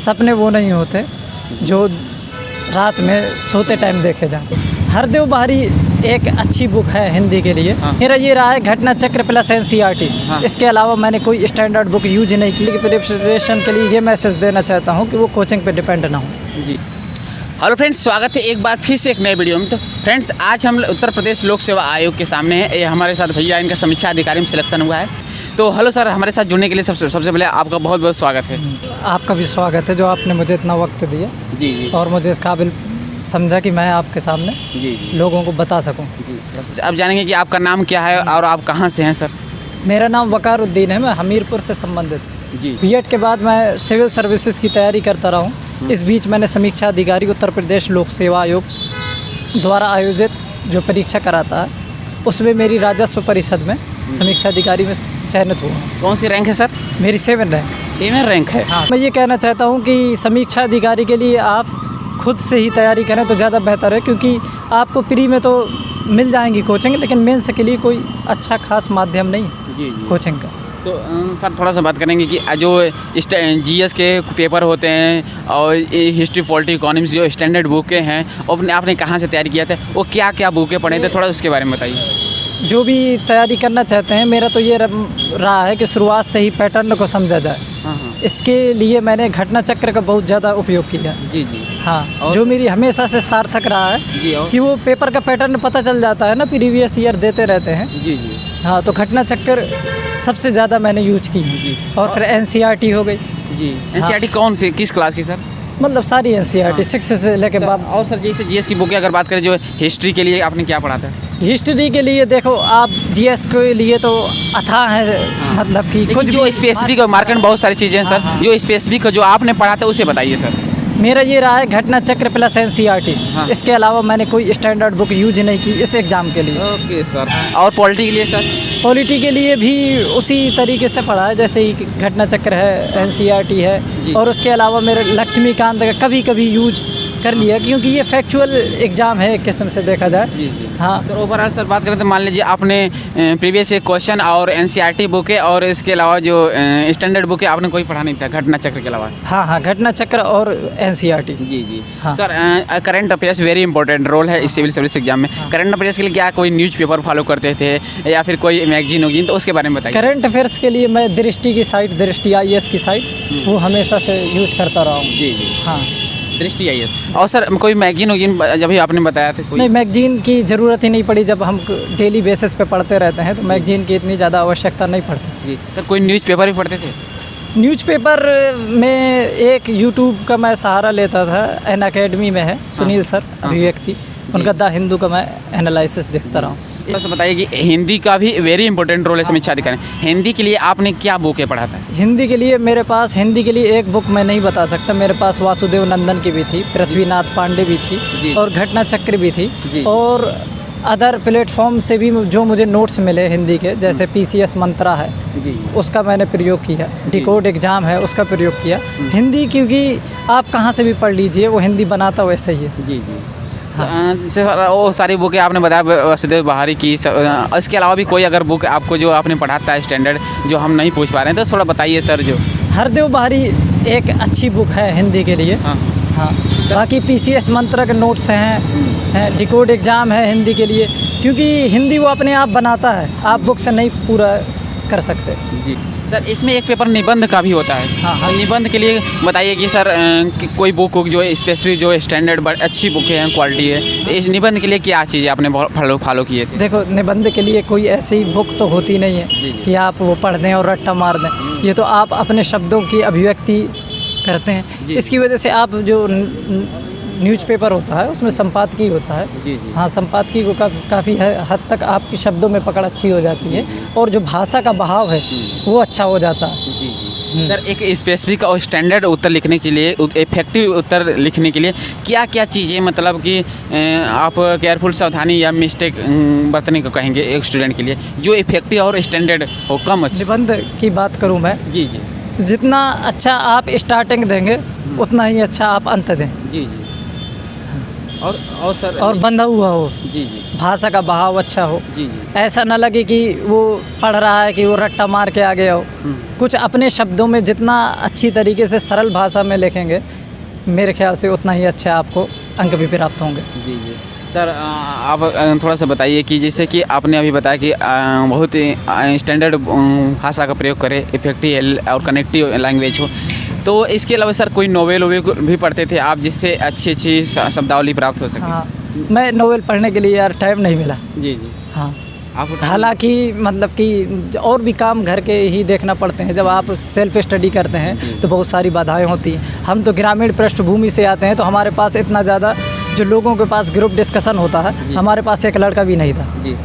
सपने वो नहीं होते जो रात में सोते टाइम देखे जाए। हरदेव बहारी एक अच्छी बुक है हिंदी के लिए। मेरा ये रहा है घटना चक्र प्लस एनसीईआरटी। इसके अलावा मैंने कोई स्टैंडर्ड बुक यूज नहीं की। प्रिपरेशन के लिए ये मैसेज देना चाहता हूँ कि वो कोचिंग पे डिपेंड ना हो। जी हेलो फ्रेंड्स, स्वागत है एक बार फिर से एक नए वीडियो में। तो फ्रेंड्स, आज हम उत्तर प्रदेश लोक सेवा आयोग के सामने हैं। ये हमारे साथ भैया, इनका समीक्षा अधिकारी में सिलेक्शन हुआ है। तो हेलो सर, हमारे साथ जुड़ने के लिए सबसे पहले आपका बहुत बहुत स्वागत है। आपका भी स्वागत है जो आपने मुझे इतना वक्त दिया। जी जी। और मुझे इस काबिल समझा कि मैं आपके सामने जी लोगों को बता सकूं। अब जानेंगे कि आपका नाम क्या है और आप कहाँ से हैं सर? मेरा नाम वकारुद्दीन है, मैं हमीरपुर से संबंधित हूँ। जी। बीएड के बाद मैं सिविल सर्विसेज की तैयारी करता रहा हूँ। इस बीच मैंने समीक्षा अधिकारी उत्तर प्रदेश लोक सेवा आयोग द्वारा आयोजित जो परीक्षा कराता है उसमें मेरी राजस्व परिषद में समीक्षा अधिकारी में चयनित हुआ। कौन सी रैंक है सर? मेरी 7 रैंक। 7 रैंक है। हाँ, मैं ये कहना चाहता हूँ कि समीक्षा अधिकारी के लिए आप खुद से ही तैयारी करें तो ज़्यादा बेहतर है, क्योंकि आपको प्री में तो मिल जाएंगी कोचिंग, लेकिन मेंस के लिए कोई अच्छा खास माध्यम नहीं है जी जी कोचिंग का। तो सर थोड़ा सा बात करेंगे कि जो जीएस के पेपर होते हैं और हिस्ट्री, पॉलिटी, इकोनॉमिक्स जो स्टैंडर्ड बुकें हैं, आपने कहाँ से तैयारी किया था, वो क्या क्या बुकें पढ़े थे, थोड़ा उसके बारे में बताइए। जो भी तैयारी करना चाहते हैं, मेरा तो ये रहा है कि शुरुआत से ही पैटर्न को समझा जाए। इसके लिए मैंने घटना चक्र का बहुत ज़्यादा उपयोग किया। जी जी। हाँ, जो मेरी हमेशा से सार्थक रहा है कि वो पेपर का पैटर्न पता चल जाता है ना, प्रीवियस ईयर देते रहते हैं। जी जी। हाँ, तो घटना चक्र सबसे ज़्यादा मैंने यूज की है। और फिर एनसीईआरटी हो गई। जी। एनसीईआरटी कौन सी, किस क्लास की सर? मतलब सारी एनसीईआरटी 6 से लेके बाद। और सर जैसे जीएस की बुक की अगर बात करें, जो हिस्ट्री के लिए आपने क्या पढ़ा था? हिस्ट्री के लिए देखो, आप जीएस के लिए तो अथाह है। मतलब कि कुछ जो स्पेसिफिक मार्केट में बहुत सारी चीज़ें हैं सर, जो स्पेसिफिक जो आपने पढ़ा था उसे बताइए सर। मेरा ये रहा है घटना चक्र प्लस एनसीईआरटी। इसके अलावा मैंने कोई स्टैंडर्ड बुक यूज नहीं की इस एग्ज़ाम के लिए। Okay sir. और पॉलिटी के लिए सर? पॉलिटी के लिए भी उसी तरीके से पढ़ा है, जैसे ही घटना चक्र है, एनसीईआरटी है। और उसके अलावा मेरे लक्ष्मीकांत का कभी कभी यूज कर लिया, क्योंकि ये फैक्चुअल एग्ज़ाम है एक किस्म से देखा जाए। जी जी। हाँ सर, ओवरऑल सर बात करें तो मान लीजिए आपने प्रीवियस क्वेश्चन और एनसीईआरटी बुक है और इसके अलावा जो स्टैंडर्ड बुक है आपने कोई पढ़ा नहीं था घटना चक्र के अलावा? हाँ, घटना चक्र और एनसीईआरटी। जी जी। हाँ। Sir, current affairs very important role है इस सिविल सर्विस एग्जाम में। करंट अफेयर्स के लिए क्या कोई न्यूज़पेपर फॉलो करते थे या फिर कोई मैगजीन होगी, तो उसके बारे में बताइए। करंट अफेयर्स के लिए मैं दृष्टि की साइट, दृष्टि IAS की साइट, वो हमेशा से यूज करता रहा हूँ। जी जी। हाँ, दृष्टि IAS। और सर कोई मैगजीन होगी, जब भी आपने बताया था कोई? नहीं, मैगजीन की ज़रूरत ही नहीं पड़ी। जब हम डेली बेसिस पे पढ़ते रहते हैं तो मैगजीन की इतनी ज़्यादा आवश्यकता नहीं पड़ती। जी। सर कोई न्यूज़पेपर भी पढ़ते थे? न्यूज़पेपर में एक यूट्यूब का मैं सहारा लेता था, एन अकेडमी में है सुनील सर अभिव्यक्ति, उनका द हिंदू का मैं एनालिसिस देखता रहा हूँ। बस बताइए कि हिंदी का भी वेरी इंपॉर्टेंट रोल है समीक्षा अधिकारी। हिंदी के लिए आपने क्या बुकें पढ़ा था? हिंदी के लिए मेरे पास, हिंदी के लिए एक बुक मैं नहीं बता सकता। मेरे पास वासुदेव नंदन की भी थी, पृथ्वीनाथ पांडे भी थी और घटना चक्र भी थी। और अदर प्लेटफॉर्म से भी जो मुझे नोट्स मिले हिंदी के, जैसे PCS मंत्रा है उसका मैंने प्रयोग किया, डिकोड एग्ज़ाम है उसका प्रयोग किया। हिंदी क्योंकि आप कहाँ से भी पढ़ लीजिए, वो हिंदी बनाता वैसे ही है। जी जी। वो सारी बुकें आपने बताया वासुदेव बहारी की। इसके अलावा भी कोई अगर बुक आपको जो आपने पढ़ा था स्टैंडर्ड, जो हम नहीं पूछ पा रहे हैं, तो थोड़ा बताइए सर। जो हरदेव बहारी एक अच्छी बुक है हिंदी के लिए। हाँ। बाकी PCS मंत्र के नोट्स हैं, डिकोड एग्ज़ाम है हिंदी के लिए, क्योंकि हिंदी वो अपने आप बनाता है, आप बुक से नहीं पूरा कर सकते। जी सर, इसमें एक पेपर निबंध का भी होता है। हाँ। निबंध के लिए बताइए कि सर कोई बुक जो स्पेसिफिक जो स्टैंडर्ड अच्छी बुक है, क्वालिटी है, तो इस निबंध के लिए क्या चीज़ें आपने फॉलो किए थे? देखो, निबंध के लिए कोई ऐसी बुक तो होती नहीं है कि आप वो पढ़ दें और रट्टा मार दें। ये तो आप अपने शब्दों की अभिव्यक्ति करते हैं। इसकी वजह से आप जो न्यूज़पेपर होता है उसमें संपादकीय होता है। जी जी। हाँ, संपादकीय को काफ़ी हद तक आपके शब्दों में पकड़ अच्छी हो जाती है और जो भाषा का बहाव है वो अच्छा हो जाता है। जी जी। सर, एक स्पेसिफिक और स्टैंडर्ड उत्तर लिखने के लिए, इफेक्टिव उत्तर लिखने के लिए क्या क्या चीज़ें, मतलब कि आप केयरफुल, सावधानी या मिस्टेक बरतने को कहेंगे एक स्टूडेंट के लिए, जो इफेक्टिव और स्टैंडर्ड हो? कम निबंध की बात करूँ मैं? जी जी। तो जितना अच्छा आप स्टार्टिंग देंगे उतना ही अच्छा आप अंत दें। जी जी। और सर और बंधा हुआ हो, जी जी भाषा का बहाव अच्छा हो, जी जी ऐसा ना लगे कि वो पढ़ रहा है कि वो रट्टा मार के आ गया हो। कुछ अपने शब्दों में जितना अच्छी तरीके से सरल भाषा में लिखेंगे, मेरे ख्याल से उतना ही अच्छा आपको अंक भी प्राप्त होंगे। जी जी सर, आप थोड़ा सा बताइए कि जैसे कि आपने अभी बताया कि बहुत ही स्टैंडर्ड भाषा का प्रयोग करें, इफेक्टिव और कनेक्टिव लैंग्वेज हो, तो इसके अलावा सर कोई नोवेल भी पढ़ते थे आप जिससे अच्छी अच्छी शब्दावली प्राप्त हो सके? हाँ, मैं नोवेल पढ़ने के लिए यार टाइम नहीं मिला। जी जी हाँ, आप हालांकि मतलब कि और भी काम घर के ही देखना पड़ते हैं। जब आप सेल्फ स्टडी करते हैं तो बहुत सारी बाधाएं होती हैं। हम तो ग्रामीण पृष्ठभूमि से आते हैं, तो हमारे पास इतना ज़्यादा जो लोगों के पास ग्रुप डिस्कशन होता है, हमारे पास एक लड़का भी नहीं था। जी